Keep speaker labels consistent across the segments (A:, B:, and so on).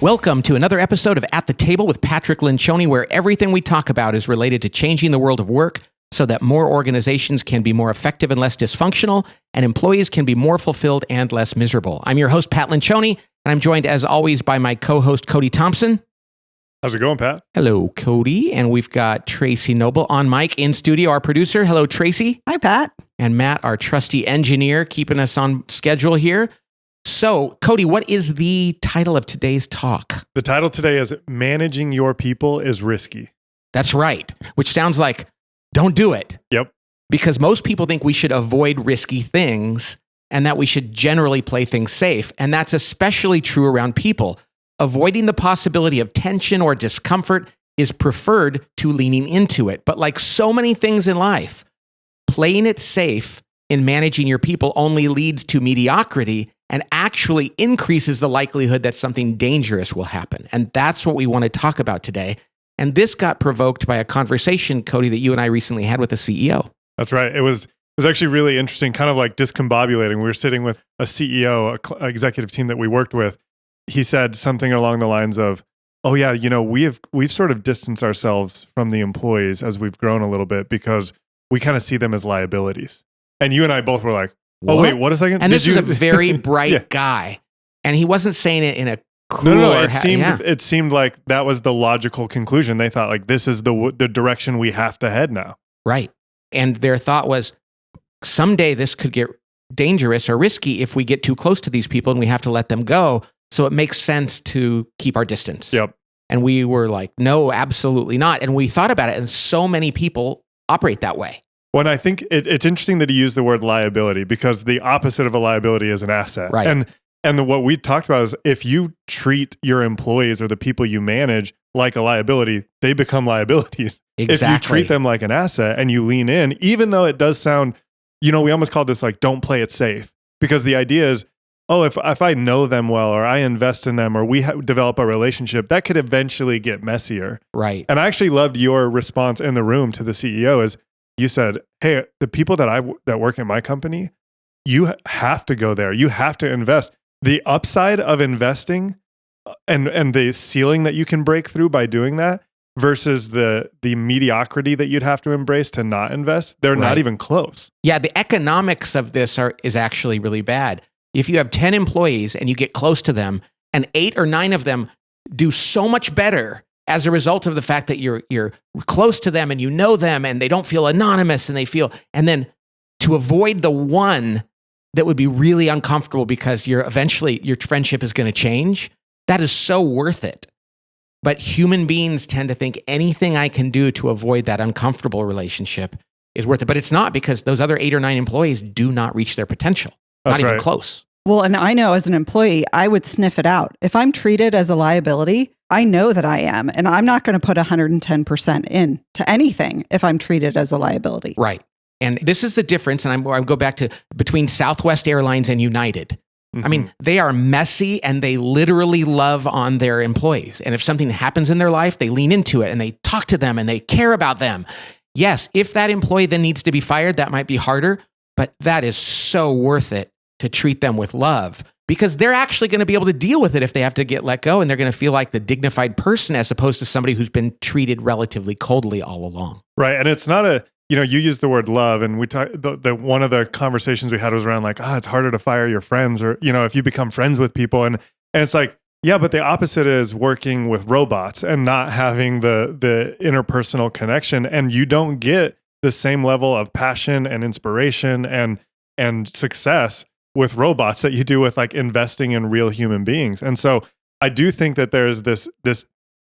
A: Welcome to another episode of At the Table with Patrick Lencioni, where everything we talk about is related to changing the world of work so that more organizations can be more effective and less dysfunctional, and employees can be more fulfilled and less miserable. I'm your host, Pat Lencioni, and I'm joined, as always, by my co-host, Cody Thompson.
B: How's it going, Pat?
A: Hello, Cody. And we've got Tracy Noble on mic in studio, our producer. Hello, Tracy.
C: Hi, Pat.
A: And Matt, our trusty engineer, keeping us on schedule here. So, Cody, what is the title of today's talk?
B: The title today is Managing Your People is Risky.
A: That's right, which sounds like don't do it.
B: Yep.
A: Because most people think we should avoid risky things and that we should generally play things safe. And that's especially true around people. Avoiding the possibility of tension or discomfort is preferred to leaning into it. But like so many things in life, playing it safe in managing your people only leads to mediocrity and actually increases the likelihood that something dangerous will happen. And that's what we want to talk about today. And this got provoked by a conversation, Cody, that you and I recently had with a CEO.
B: That's right. It was actually really interesting, kind of like discombobulating. We were sitting with a CEO, an executive team that we worked with. He said something along the lines of, "Oh yeah, we've sort of distanced ourselves from the employees as we've grown a little bit because we kind of see them as liabilities." And you and I both were like, "Oh wait, what a second!"
A: And this is a very bright guy, and he wasn't saying it in a cruel.
B: No. It seemed like that was the logical conclusion. They thought like this is the direction we have to head now.
A: Right, and their thought was someday this could get dangerous or risky if we get too close to these people and we have to let them go. So it makes sense to keep our distance.
B: Yep.
A: And we were like, no, absolutely not. And we thought about it, and so many people operate that way.
B: Well, and I think it's interesting that he used the word liability because the opposite of a liability is an asset.
A: Right.
B: And what we talked about is if you treat your employees or the people you manage like a liability, they become liabilities.
A: Exactly.
B: If you treat them like an asset and you lean in, even though it does sound, we almost call this like don't play it safe, because the idea is, oh, if I know them well or I invest in them or we develop a relationship, that could eventually get messier.
A: Right.
B: And I actually loved your response in the room to the CEO is you said, hey, the people that work in my company, you have to go there. You have to invest. The upside of investing and the ceiling that you can break through by doing that versus the mediocrity that you'd have to embrace to not invest, they're not even close.
A: Yeah, the economics of this is actually really bad. If you have 10 employees and you get close to them and 8 or 9 of them do so much better as a result of the fact that you're close to them and you know them and they don't feel anonymous and then to avoid the one that would be really uncomfortable because eventually your friendship is going to change, that is so worth it. But human beings tend to think anything I can do to avoid that uncomfortable relationship is worth it. But it's not, because those other 8 or 9 employees do not reach their potential.
B: That's
A: not even
B: right.
A: close.
C: Well, and I know as an employee, I would sniff it out. If I'm treated as a liability, I know that I am, and I'm not going to put 110% in to anything if I'm treated as a liability.
A: Right. And this is the difference, and I go back to between Southwest Airlines and United. Mm-hmm. I mean, they are messy and they literally love on their employees. And if something happens in their life, they lean into it and they talk to them and they care about them. Yes, if that employee then needs to be fired, that might be harder, but that is so worth it to treat them with love, because they're actually going to be able to deal with it if they have to get let go, and they're going to feel like the dignified person as opposed to somebody who's been treated relatively coldly all along.
B: Right. And it's not you use the word love, and we talked, one of the conversations we had was around like, it's harder to fire your friends, or, if you become friends with people. And it's like, yeah, but the opposite is working with robots and not having the interpersonal connection. And you don't get the same level of passion and inspiration and success with robots that you do with like investing in real human beings. And so I do think that there's this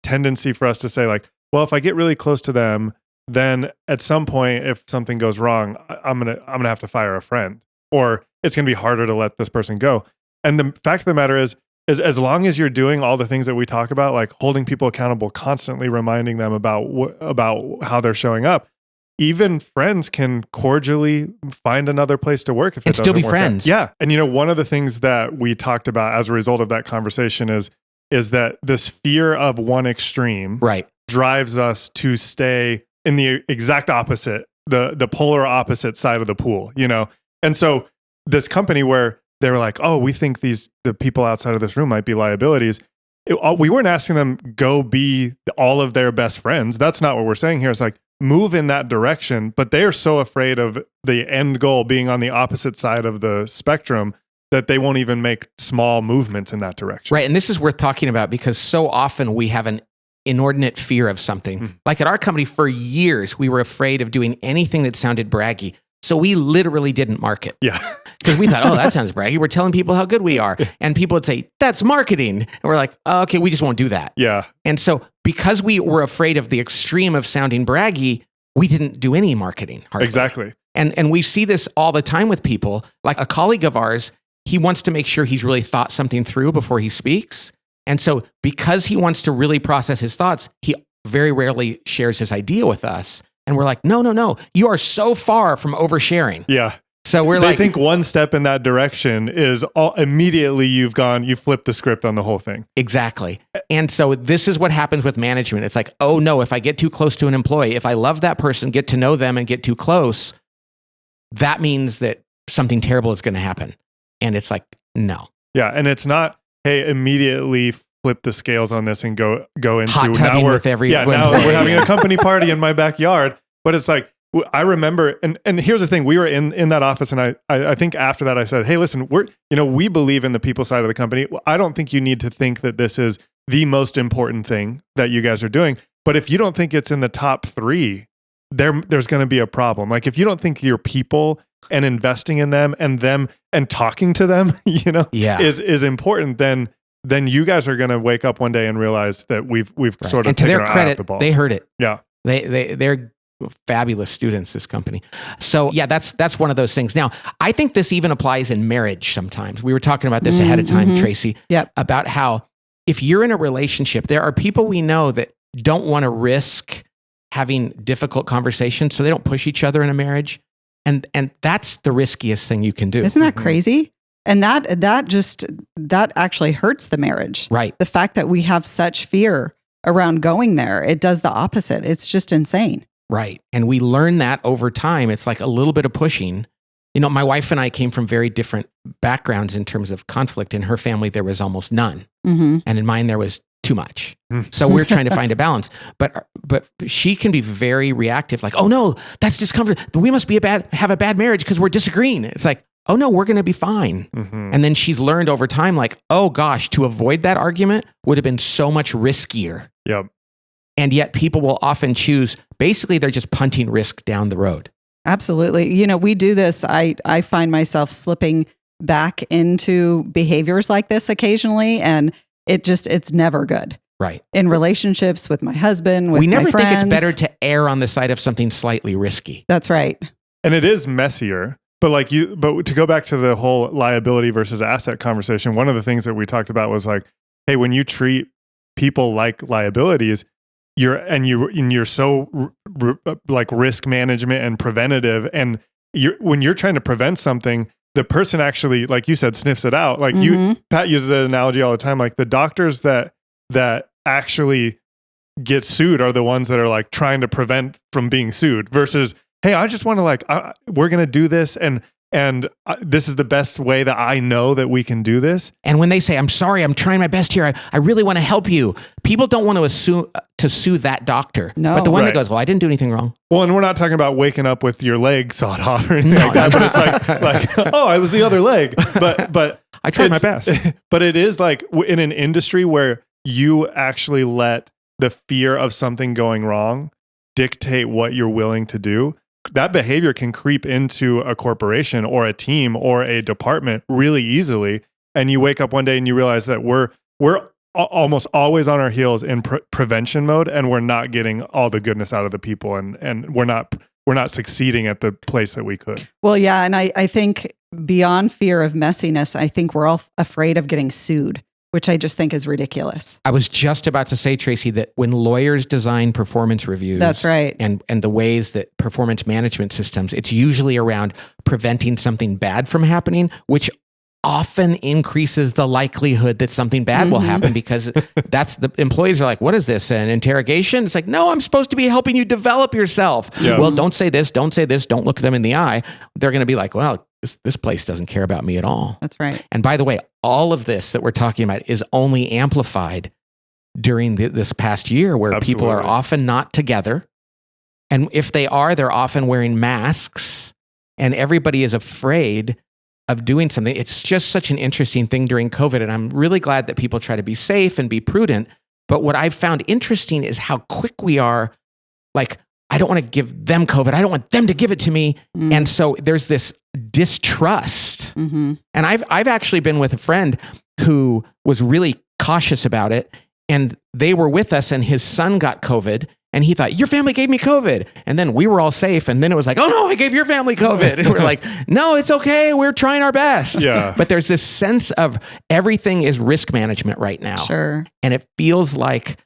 B: tendency for us to say like, well, if I get really close to them, then at some point, if something goes wrong, I'm gonna have to fire a friend, or it's gonna be harder to let this person go. And the fact of the matter is as long as you're doing all the things that we talk about, like holding people accountable, constantly reminding them about how they're showing up, even friends can cordially find another place to work if it doesn't
A: still be
B: work
A: friends.
B: out. Yeah. And one of the things that we talked about as a result of that conversation is that this fear of one extreme drives us to stay in the exact opposite, the polar opposite side of the pool, And so this company where they were like, oh, we think the people outside of this room might be liabilities. we weren't asking them go be all of their best friends. That's not what we're saying here. It's like move in that direction, but they are so afraid of the end goal being on the opposite side of the spectrum that they won't even make small movements in that direction.
A: Right. And this is worth talking about because so often we have an inordinate fear of something. Like at our company for years, we were afraid of doing anything that sounded braggy. So we literally didn't market.
B: Yeah.
A: Because we thought, oh, that sounds braggy. We're telling people how good we are. And people would say, that's marketing. And we're like, oh, okay, we just won't do that.
B: Yeah.
A: And so because we were afraid of the extreme of sounding braggy, we didn't do any marketing. Hardly.
B: Exactly.
A: And we see this all the time with people. Like a colleague of ours, he wants to make sure he's really thought something through before he speaks. And so because he wants to really process his thoughts, he very rarely shares his idea with us. And we're like, no, you are so far from oversharing.
B: Yeah.
A: So we're
B: they
A: like,
B: think one step in that direction is immediately you flipped the script on the whole thing.
A: Exactly. And so this is what happens with management. It's like, oh no, if I get too close to an employee, if I love that person, get to know them and get too close, that means that something terrible is going to happen. And it's like, no.
B: Yeah. And it's not, hey, immediately flip the scales on this and go into
A: hot tubbing with every
B: now we're having a company party in my backyard. But it's like, I remember, and here's the thing, we were in that office, and I think after that I said, hey, listen, we believe in the people side of the company. I don't think you need to think that this is the most important thing that you guys are doing. But if you don't think it's in the top 3, there's going to be a problem. Like if you don't think your people and investing in them and talking to them, is important, then you guys are going to wake up one day and realize that we've
A: right.
B: sort of
A: and to
B: taken
A: their
B: our eye
A: credit,
B: off the ball.
A: they heard it.
B: Yeah,
A: they're fabulous students, this company. So yeah, that's one of those things. Now, I think this even applies in marriage sometimes. We were talking about this ahead of time, Tracy, about how if you're in a relationship, there are people we know that don't want to risk having difficult conversations, so they don't push each other in a marriage. And that's the riskiest thing you can do.
C: Isn't that crazy? And that actually hurts the marriage.
A: Right.
C: The fact that we have such fear around going there, it does the opposite. It's just insane.
A: Right. And we learn that over time. It's like a little bit of pushing. My wife and I came from very different backgrounds in terms of conflict. In her family, there was almost none. Mm-hmm. And in mine, there was too much. So we're trying to find a balance. But she can be very reactive, like, oh no, that's discomfort. We must have a bad marriage because we're disagreeing. It's like, oh no, we're going to be fine. Mm-hmm. And then she's learned over time, like, oh gosh, to avoid that argument would have been so much riskier.
B: Yep.
A: And yet people will often choose, basically they're just punting risk down the road.
C: Absolutely. We do this. I find myself slipping back into behaviors like this occasionally, and it's never good.
B: Right.
C: In relationships with my husband, with
A: we never
C: my friends.
A: think it's better to err on the side of something slightly risky.
C: That's right.
B: And it is messier. But to go back to the whole liability versus asset conversation, one of the things that we talked about was like, hey, when you treat people like liabilities, you're so like risk management and preventative, and when you're trying to prevent something, the person actually, like you said, sniffs it out. Like Pat uses that analogy all the time. Like the doctors that actually get sued are the ones that are like trying to prevent from being sued versus, hey, I just want to we're going to do this and this is the best way that I know that we can do this.
A: And when they say, I'm sorry, I'm trying my best here, I really want to help you, people don't want to sue that doctor.
C: No.
A: But the one that goes, well, I didn't do anything wrong.
B: Well, and we're not talking about waking up with your leg sawed off or anything like that, but it's like, oh, I was the other leg. But
A: I tried my best.
B: But it is like in an industry where you actually let the fear of something going wrong dictate what you're willing to do. That behavior can creep into a corporation or a team or a department really easily. And you wake up one day and you realize that we're almost always on our heels in prevention mode, and we're not getting all the goodness out of the people, and we're not succeeding at the place that we could.
C: Well, yeah. And I think beyond fear of messiness, I think we're all afraid of getting sued, which I just think is ridiculous.
A: I was just about to say, Tracy, that when lawyers design performance reviews,
C: that's right,
A: and the ways that performance management systems, it's usually around preventing something bad from happening, which often increases the likelihood that something bad will happen, because that's the employees are like, what is this, an interrogation? It's like, no, I'm supposed to be helping you develop yourself. Yeah. Well, don't say this, don't look them in the eye. They're going to be like, well, this place doesn't care about me at all.
C: That's right.
A: And by the way, all of this that we're talking about is only amplified during this past year where people are often not together. And if they are, they're often wearing masks and everybody is afraid of doing something. It's just such an interesting thing during COVID. And I'm really glad that people try to be safe and be prudent. But what I've found interesting is how quick we are. Like, I don't want to give them COVID. I don't want them to give it to me. And so there's this distrust. And I've actually been with a friend who was really cautious about it. And they were with us and his son got COVID. And he thought, your family gave me COVID. And then we were all safe. And then it was like, oh no, I gave your family COVID. And we're like, no, it's okay. We're trying our best.
B: Yeah.
A: But there's this sense of everything is risk management right now.
C: Sure.
A: And it feels like,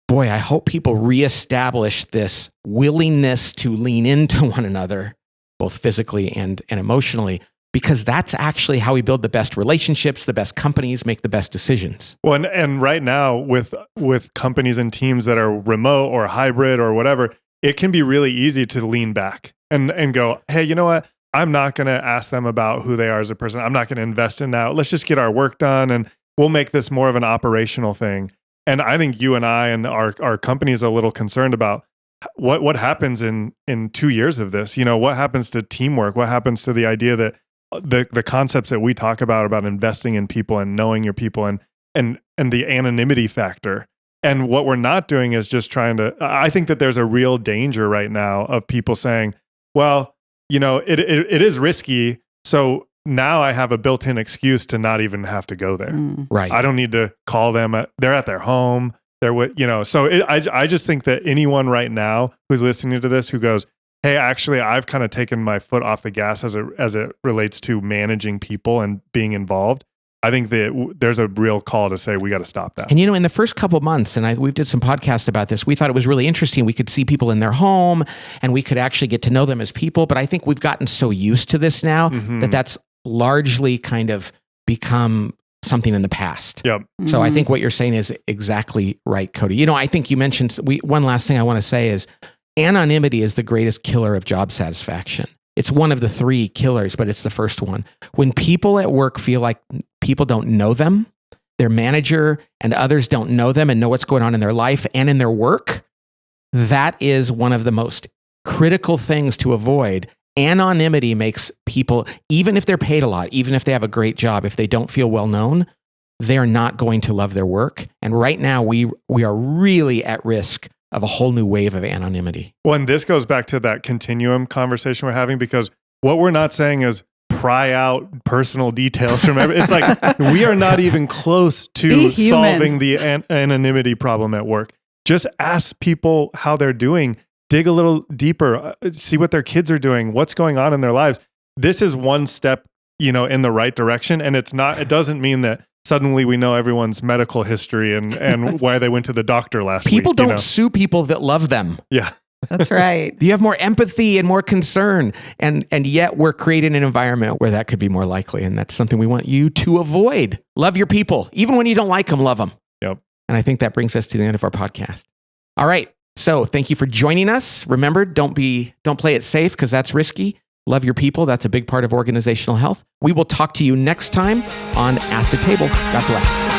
A: boy, I hope people reestablish this willingness to lean into one another, both physically and emotionally, because that's actually how we build the best relationships, the best companies, make the best decisions.
B: Well, and right now with companies and teams that are remote or hybrid or whatever, it can be really easy to lean back and go, hey, you know what? I'm not going to ask them about who they are as a person. I'm not going to invest in that. Let's just get our work done and we'll make this more of an operational thing. And I think you and I and our company is a little concerned about what happens in 2 years of this. You know, what happens to teamwork? What happens to the idea that the concepts that we talk about investing in people and knowing your people and the anonymity factor. And what we're not doing is just trying to, I think that there's a real danger right now of people saying, well, you know, it is risky. So now I have a built-in excuse to not even have to go there.
A: Right.
B: I don't need to call them. They're at their home. They're with, you know, so I just think that anyone right now who's listening to this who goes, hey, actually, I've kind of taken my foot off the gas as it relates to managing people and being involved. I think that there's a real call to say we got to stop that.
A: And you know, in the first couple of months, and we did some podcasts about this, we thought it was really interesting. We could see people in their home and we could actually get to know them as people. But I think we've gotten so used to this now that that's largely kind of become something in the past.
B: Yep.
A: So I think what you're saying is exactly right, Cody. You know, I think you mentioned, one last thing I want to say is anonymity is the greatest killer of job satisfaction. It's one of the 3 killers, but it's the first one. When people at work feel like people don't know them, their manager and others don't know them and know what's going on in their life and in their work, that is one of the most critical things to avoid. Anonymity makes people, even if they're paid a lot, even if they have a great job, if they don't feel well known, they're not going to love their work. And right now we are really at risk of a whole new wave of anonymity.
B: Well, and this goes back to that continuum conversation we're having, because what we're not saying is pry out personal details from everything. It's like we are not even close to solving the anonymity problem at work. Just ask people how they're doing. Dig a little deeper. See what their kids are doing. What's going on in their lives. This is one step, you know, in the right direction. And it doesn't mean that suddenly we know everyone's medical history and why they went to the doctor last week.
A: People don't sue people that love them.
B: Yeah.
C: That's right.
A: You have more empathy and more concern. And yet we're creating an environment where that could be more likely. And that's something we want you to avoid. Love your people. Even when you don't like them, love them.
B: Yep.
A: And I think that brings us to the end of our podcast. All right. So thank you for joining us. Remember, don't play it safe because that's risky. Love your people. That's a big part of organizational health. We will talk to you next time on At the Table. God bless.